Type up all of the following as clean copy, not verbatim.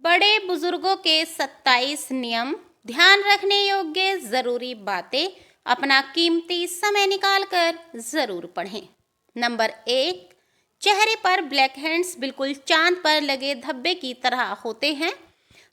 बड़े बुजुर्गों के 27 नियम, ध्यान रखने योग्य जरूरी बातें, अपना कीमती समय निकालकर जरूर पढ़ें। नंबर 1, चेहरे पर ब्लैक हेड्स बिल्कुल चांद पर लगे धब्बे की तरह होते हैं।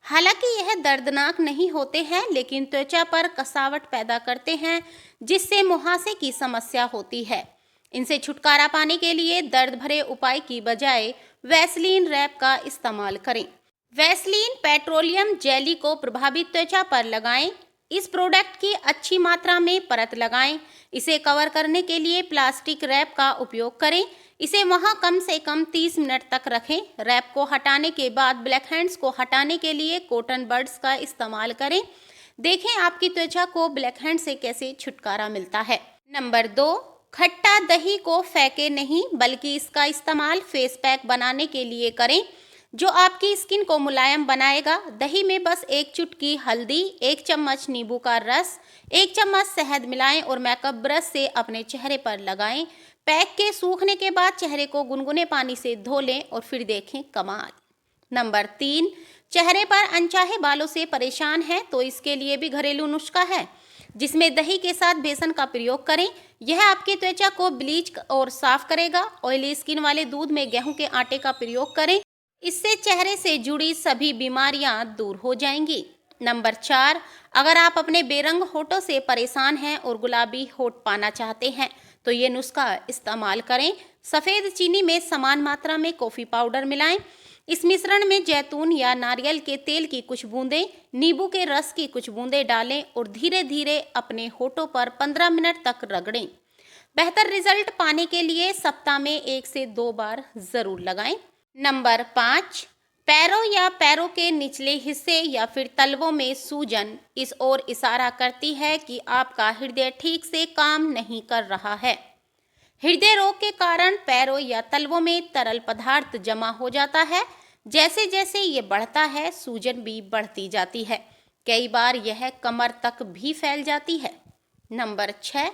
हालांकि यह दर्दनाक नहीं होते हैं, लेकिन त्वचा पर कसावट पैदा करते हैं, जिससे मुहासे की समस्या होती है। इनसे छुटकारा पाने के लिए दर्द भरे उपाय की बजाय वैसलीन रैप का इस्तेमाल करें। वैसलीन पेट्रोलियम जेली को प्रभावित त्वचा पर लगाएं। इस प्रोडक्ट की अच्छी मात्रा में परत लगाएं। इसे कवर करने के लिए प्लास्टिक रैप का उपयोग करें। इसे वहां कम से कम 30 मिनट तक रखें। रैप को हटाने के बाद ब्लैक हेड्स को हटाने के लिए कॉटन बड्स का इस्तेमाल करें। देखें आपकी त्वचा को ब्लैक हेड्स से कैसे छुटकारा मिलता है। नंबर 2, खट्टा दही को फेंके नहीं, बल्कि इसका इस्तेमाल फेस पैक बनाने के लिए करें, जो आपकी स्किन को मुलायम बनाएगा। दही में बस 1 चुटकी हल्दी, 1 चम्मच नींबू का रस, 1 चम्मच शहद मिलाएं और मेकअप ब्रश से अपने चेहरे पर लगाएं। पैक के सूखने के बाद चेहरे को गुनगुने पानी से धो लें और फिर देखें कमाल। नंबर 3, चेहरे पर अनचाहे बालों से परेशान हैं तो इसके लिए भी घरेलू नुस्खा है, जिसमें दही के साथ बेसन का प्रयोग करें। यह आपकी त्वचा को ब्लीच और साफ करेगा। ऑयली स्किन वाले दूध में गेहूं के आटे का प्रयोग करें। इससे चेहरे से जुड़ी सभी बीमारियां दूर हो जाएंगी। नंबर 4, अगर आप अपने बेरंग होठों से परेशान हैं और गुलाबी होठ पाना चाहते हैं तो ये नुस्खा इस्तेमाल करें। सफ़ेद चीनी में समान मात्रा में कॉफ़ी पाउडर मिलाएं। इस मिश्रण में जैतून या नारियल के तेल की कुछ बूंदें, नींबू के रस की कुछ बूंदें डालें और धीरे धीरे अपने होठों पर 15 मिनट तक रगड़ें। बेहतर रिजल्ट पाने के लिए सप्ताह में 1 से 2 बार जरूर लगाएं। नंबर 5, पैरों या पैरों के निचले हिस्से या फिर तलवों में सूजन इस ओर इशारा करती है कि आपका हृदय ठीक से काम नहीं कर रहा है। हृदय रोग के कारण पैरों या तलवों में तरल पदार्थ जमा हो जाता है। जैसे जैसे ये बढ़ता है, सूजन भी बढ़ती जाती है। कई बार यह कमर तक भी फैल जाती है। नंबर 6,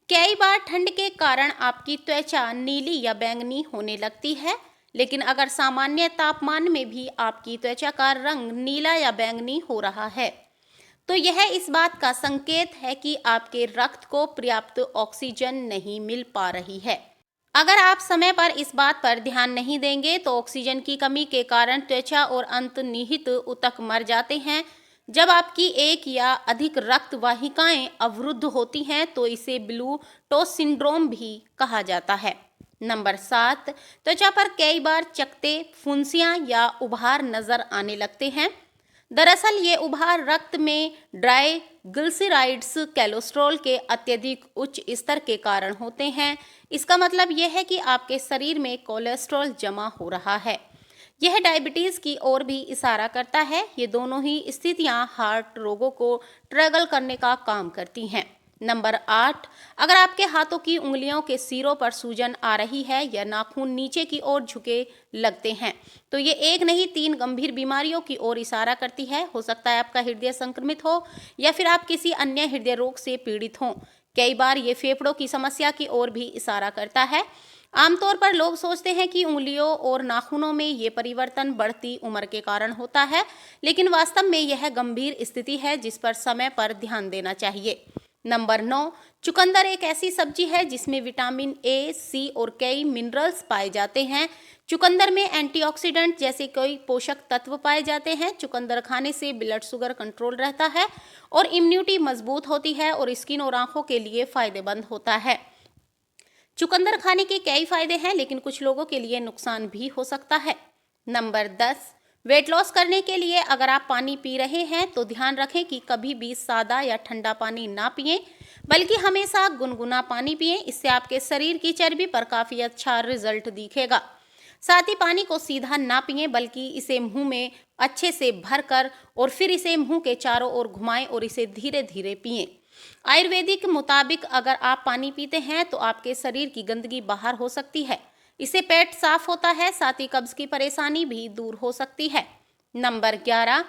कई बार ठंड के कारण आपकी त्वचा नीली या बैंगनी होने लगती है, लेकिन अगर सामान्य तापमान में भी आपकी त्वचा का रंग नीला या बैंगनी हो रहा है तो यह इस बात का संकेत है कि आपके रक्त को पर्याप्त ऑक्सीजन नहीं मिल पा रही है। अगर आप समय पर इस बात पर ध्यान नहीं देंगे तो ऑक्सीजन की कमी के कारण त्वचा और अंतर्निहित ऊतक मर जाते हैं। जब आपकी एक या अधिक रक्त वाहिकाएं अवरुद्ध होती हैं तो इसे ब्लू टोस सिंड्रोम भी कहा जाता है। नंबर 7, त्वचा पर कई बार चकत्ते, फुंसियां या उभार नजर आने लगते हैं। दरअसल ये उभार रक्त में ट्राइग्लिसराइड्स कोलेस्ट्रॉल के अत्यधिक उच्च स्तर के कारण होते हैं। इसका मतलब यह है कि आपके शरीर में कोलेस्ट्रॉल जमा हो रहा है। यह डायबिटीज की ओर भी इशारा करता है। ये दोनों ही स्थितियां हार्ट रोगों को ट्रिगर करने का काम करती हैं। नंबर 8, अगर आपके हाथों की उंगलियों के सिरों पर सूजन आ रही है या नाखून नीचे की ओर झुके लगते हैं तो ये एक नहीं 3 गंभीर बीमारियों की ओर इशारा करती है। हो सकता है आपका हृदय संक्रमित हो या फिर आप किसी अन्य हृदय रोग से पीड़ित हों। कई बार ये फेफड़ों की समस्या की ओर भी इशारा करता है। आमतौर पर लोग सोचते हैं कि उंगलियों और नाखूनों में ये परिवर्तन बढ़ती उम्र के कारण होता है, लेकिन वास्तव में यह गंभीर स्थिति है जिस पर समय पर ध्यान देना चाहिए। नंबर 9, चुकंदर एक ऐसी सब्जी है जिसमें विटामिन ए, सी और कई मिनरल्स पाए जाते हैं। चुकंदर में एंटीऑक्सीडेंट जैसे कई पोषक तत्व पाए जाते हैं। चुकंदर खाने से ब्लड शुगर कंट्रोल रहता है और इम्यूनिटी मजबूत होती है और स्किन और आंखों के लिए फायदेमंद होता है। चुकंदर खाने के कई फायदे हैं, लेकिन कुछ लोगों के लिए नुकसान भी हो सकता है। नंबर 10, वेट लॉस करने के लिए अगर आप पानी पी रहे हैं तो ध्यान रखें कि कभी भी सादा या ठंडा पानी ना पिएं, बल्कि हमेशा गुनगुना पानी पिएं। इससे आपके शरीर की चर्बी पर काफ़ी अच्छा रिजल्ट दिखेगा। साथ ही पानी को सीधा ना पिएं, बल्कि इसे मुंह में अच्छे से भरकर और फिर इसे मुंह के चारों ओर घुमाएं और इसे धीरे धीरे पिएं। आयुर्वेदिक के मुताबिक अगर आप पानी पीते हैं तो आपके शरीर की गंदगी बाहर हो सकती है। इससे पेट साफ होता है, साथ ही कब्ज की परेशानी भी दूर हो सकती है। नंबर 11,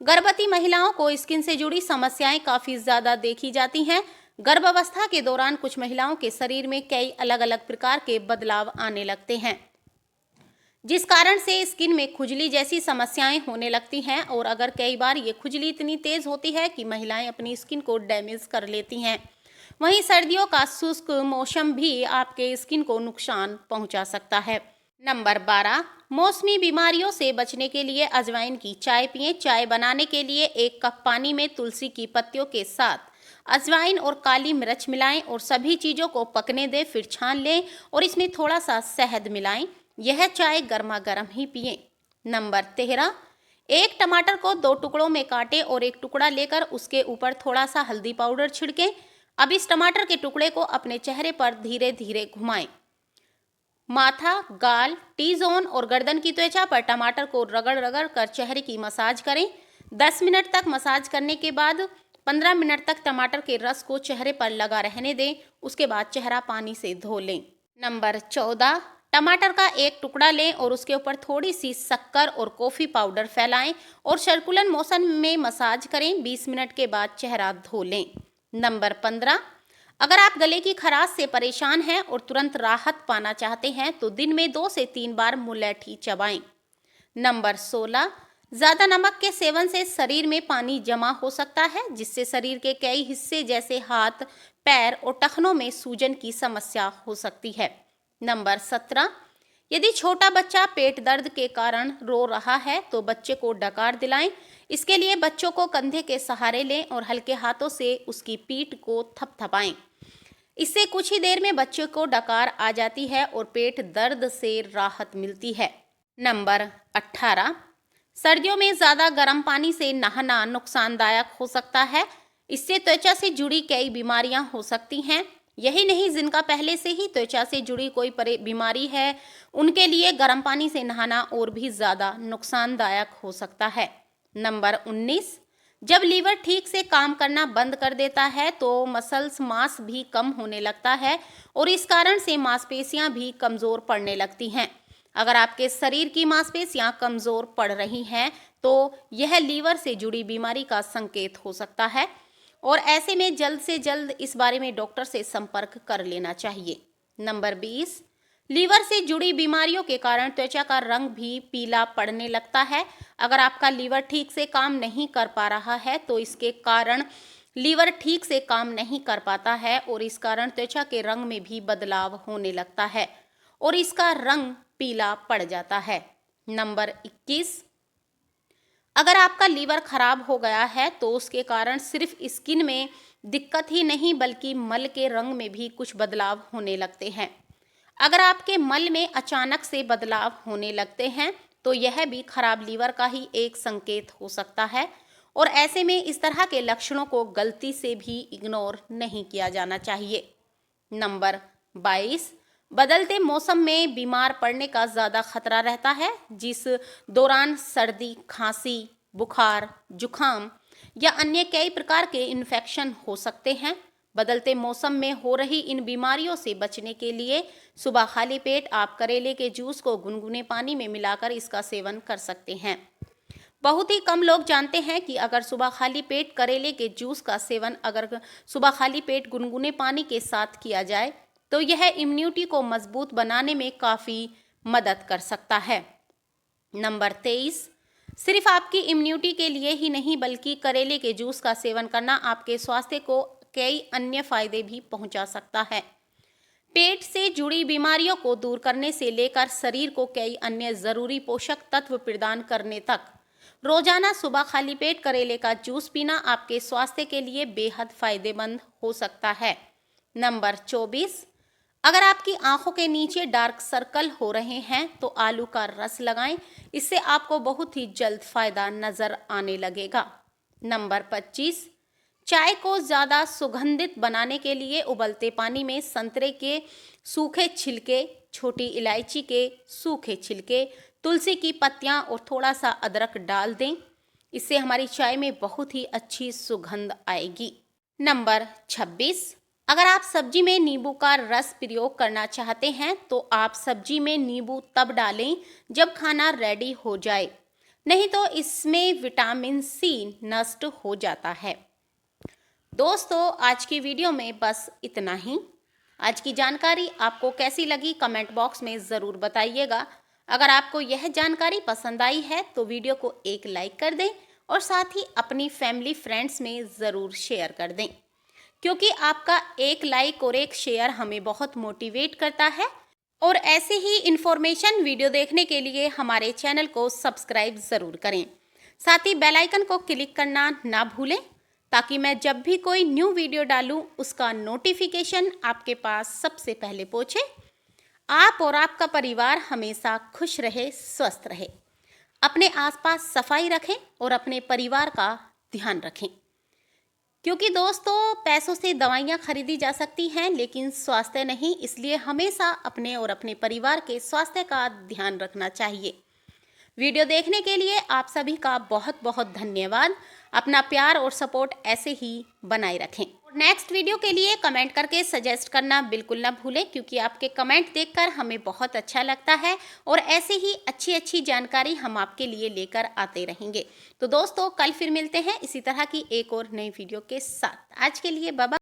गर्भवती महिलाओं को स्किन से जुड़ी समस्याएं काफ़ी ज़्यादा देखी जाती हैं। गर्भावस्था के दौरान कुछ महिलाओं के शरीर में कई अलग अलग प्रकार के बदलाव आने लगते हैं, जिस कारण से स्किन में खुजली जैसी समस्याएं होने लगती हैं और अगर कई बार ये खुजली इतनी तेज होती है कि महिलाएं अपनी स्किन को डैमेज कर लेती हैं। वहीं सर्दियों का शुष्क मौसम भी आपके स्किन को नुकसान पहुंचा सकता है। नंबर 12, मौसमी बीमारियों से बचने के लिए अजवाइन की चाय पिएं। चाय बनाने के लिए 1 कप पानी में तुलसी की पत्तियों के साथ अजवाइन और काली मिर्च मिलाएं और सभी चीज़ों को पकने दें, फिर छान लें और इसमें थोड़ा सा शहद मिलाएं। यह चाय गर्मा गर्म ही पिएं। नंबर 13, 1 टमाटर को 2 टुकड़ों में काटें और 1 टुकड़ा लेकर उसके ऊपर थोड़ा सा हल्दी पाउडर छिड़कें। अब इस टमाटर के टुकड़े को अपने चेहरे पर धीरे धीरे घुमाएं। माथा, गाल, टी जोन और गर्दन की त्वचा पर टमाटर को रगड़ रगड़ कर चेहरे की मसाज करें। 10 मिनट तक मसाज करने के बाद 15 मिनट तक टमाटर के रस को चेहरे पर लगा रहने दें। उसके बाद चेहरा पानी से धो लें। नंबर 14, टमाटर का 1 टुकड़ा लें और उसके ऊपर थोड़ी सी शक्कर और कॉफ़ी पाउडर फैलाएं और सर्कुलर मोशन में मसाज करें। 20 मिनट के बाद चेहरा धो लें। नंबर 15, अगर आप गले की खराश से परेशान हैं और तुरंत राहत पाना चाहते हैं तो दिन में 2 से 3 बार मुलैठी चबाएं। नंबर 16, ज़्यादा नमक के सेवन से शरीर में पानी जमा हो सकता है, जिससे शरीर के कई हिस्से जैसे हाथ, पैर और टखनों में सूजन की समस्या हो सकती है। नंबर 17, यदि छोटा बच्चा पेट दर्द के कारण रो रहा है तो बच्चे को डकार दिलाएं। इसके लिए बच्चों को कंधे के सहारे लें और हल्के हाथों से उसकी पीठ को थपथपाएं। इससे कुछ ही देर में बच्चे को डकार आ जाती है और पेट दर्द से राहत मिलती है। नंबर 18, सर्दियों में ज़्यादा गर्म पानी से नहाना नुकसानदायक हो सकता है। इससे त्वचा से जुड़ी कई बीमारियां हो सकती हैं। यही नहीं, जिनका पहले से ही त्वचा से जुड़ी कोई बीमारी है उनके लिए गर्म पानी से नहाना और भी ज़्यादा नुकसानदायक हो सकता है। नंबर 19, जब लीवर ठीक से काम करना बंद कर देता है तो मसल्स मांस भी कम होने लगता है और इस कारण से मांसपेशियां भी कमज़ोर पड़ने लगती हैं। अगर आपके शरीर की मांसपेशियां कमज़ोर पड़ रही हैं तो यह लीवर से जुड़ी बीमारी का संकेत हो सकता है और ऐसे में जल्द से जल्द इस बारे में डॉक्टर से संपर्क कर लेना चाहिए। नंबर 20, लीवर से जुड़ी बीमारियों के कारण त्वचा का रंग भी पीला पड़ने लगता है। अगर आपका लीवर ठीक से काम नहीं कर पा रहा है तो इसके कारण लीवर ठीक से काम नहीं कर पाता है और इस कारण त्वचा के रंग में भी बदलाव होने लगता है और इसका रंग पीला पड़ जाता है। नंबर 21, अगर आपका लीवर खराब हो गया है तो उसके कारण सिर्फ स्किन में दिक्कत ही नहीं बल्कि मल के रंग में भी कुछ बदलाव होने लगते हैं। अगर आपके मल में अचानक से बदलाव होने लगते हैं तो यह भी खराब लीवर का ही एक संकेत हो सकता है और ऐसे में इस तरह के लक्षणों को गलती से भी इग्नोर नहीं किया जाना चाहिए। नंबर 22, बदलते मौसम में बीमार पड़ने का ज़्यादा खतरा रहता है, जिस दौरान सर्दी, खांसी, बुखार, जुखाम या अन्य कई प्रकार के इन्फेक्शन हो सकते हैं। बदलते मौसम में हो रही इन बीमारियों से बचने के लिए सुबह खाली पेट आप करेले के जूस को गुनगुने पानी में मिलाकर इसका सेवन कर सकते हैं। बहुत ही कम लोग जानते हैं कि अगर सुबह खाली पेट करेले के जूस का सेवन अगर सुबह खाली पेट गुनगुने पानी के साथ किया जाए तो यह इम्यूनिटी को मजबूत बनाने में काफ़ी मदद कर सकता है। नंबर 23, सिर्फ आपकी इम्यूनिटी के लिए ही नहीं बल्कि करेले के जूस का सेवन करना आपके स्वास्थ्य को कई अन्य फायदे भी पहुंचा सकता है। पेट से जुड़ी बीमारियों को दूर करने से लेकर शरीर को कई अन्य ज़रूरी पोषक तत्व प्रदान करने तक रोजाना सुबह खाली पेट करेले का जूस पीना आपके स्वास्थ्य के लिए बेहद फायदेमंद हो सकता है। नंबर 24, अगर आपकी आंखों के नीचे डार्क सर्कल हो रहे हैं तो आलू का रस लगाएं, इससे आपको बहुत ही जल्द फायदा नजर आने लगेगा। नंबर 25, चाय को ज़्यादा सुगंधित बनाने के लिए उबलते पानी में संतरे के सूखे छिलके, छोटी इलायची के सूखे छिलके, तुलसी की पत्तियां और थोड़ा सा अदरक डाल दें। इससे हमारी चाय में बहुत ही अच्छी सुगंध आएगी। नंबर 26, अगर आप सब्जी में नींबू का रस प्रयोग करना चाहते हैं तो आप सब्जी में नींबू तब डालें जब खाना रेडी हो जाए, नहीं तो इसमें विटामिन सी नष्ट हो जाता है। दोस्तों, आज की वीडियो में बस इतना ही। आज की जानकारी आपको कैसी लगी कमेंट बॉक्स में ज़रूर बताइएगा। अगर आपको यह जानकारी पसंद आई है तो वीडियो को एक लाइक कर दें और साथ ही अपनी फैमिली फ्रेंड्स में ज़रूर शेयर कर दें, क्योंकि आपका एक लाइक और एक शेयर हमें बहुत मोटिवेट करता है। और ऐसे ही इन्फॉर्मेशन वीडियो देखने के लिए हमारे चैनल को सब्सक्राइब ज़रूर करें। साथ ही बेल आइकन को क्लिक करना ना भूलें, ताकि मैं जब भी कोई न्यू वीडियो डालूं उसका नोटिफिकेशन आपके पास सबसे पहले पहुंचे। आप और आपका परिवार हमेशा खुश रहे, स्वस्थ रहे। अपने आसपास सफाई रखें और अपने परिवार का ध्यान रखें, क्योंकि दोस्तों पैसों से दवाइयाँ खरीदी जा सकती हैं लेकिन स्वास्थ्य नहीं, इसलिए हमेशा अपने और अपने परिवार के स्वास्थ्य का ध्यान रखना चाहिए। वीडियो देखने के लिए आप सभी का बहुत बहुत धन्यवाद। अपना प्यार और सपोर्ट ऐसे ही बनाए रखें। नेक्स्ट वीडियो के लिए कमेंट करके सजेस्ट करना बिल्कुल ना भूलें, क्योंकि आपके कमेंट देखकर हमें बहुत अच्छा लगता है और ऐसे ही अच्छी अच्छी जानकारी हम आपके लिए लेकर आते रहेंगे। तो दोस्तों कल फिर मिलते हैं इसी तरह की एक और नई वीडियो के साथ। आज के लिए बाय बाय।